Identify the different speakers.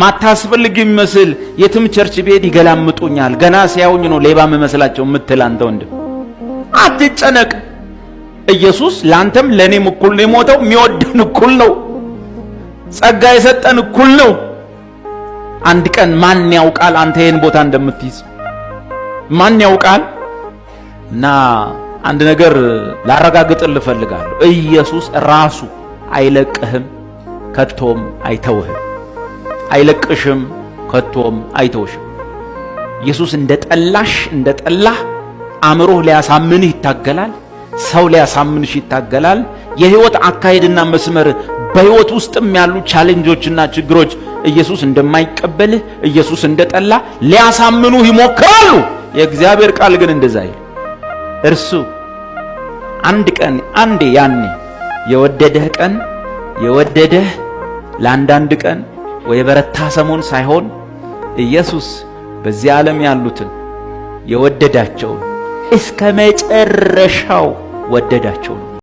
Speaker 1: ማታስፈልግ ይመስል የትም ቸርች ቤት ይገላምጡኛል፣ ገና ሲያዩኝ ነው ሌባ መመስላቸው ምትል አንተ ወንድም አትጨነቅ። ኢየሱስ ላንተም ለኔም እኩል ነው የሞተው። የሚወደን እኩል ነው። ጸጋ የሰጠን እኩል ነው። አንድ ቀን ማን ያውቃል አንተ ይሄን ቦታ እንደምትይዝ ማን ያውቃል? እና አንድ ነገር ላረጋግጥልህ እፈልጋለሁ። ኢየሱስ ራሱ አይለቅህም፣ ከቶም አይተውህም። አይለቅሽም፣ ከቶም አይተውሽም። ኢየሱስ እንደጠላህ አእምሮህ ሊያሳምንህ ይታገላል። ሰው ሊያሳምንሽ ይታገላል። የህይወት አካሄድና መስመር በህይወት ውስጥም ያሉ ቻሌንጆችና ችግሮች ኢየሱስ እንደማይቀበልህ ኢየሱስ እንደጠላ ሊያሳምኑህ ይሞክራሉ። የእግዚአብሔር ቃል ግን እንደዛ አይል። እርሱ አንዴ ያኔ የወደደህ ለአንዳንድ ቀን ወይ በረታ ሰሞን ሳይሆን ኢየሱስ በዚህ ዓለም ያሉትን የወደዳቸውን እስከ መጨረሻው ወደዳቸው።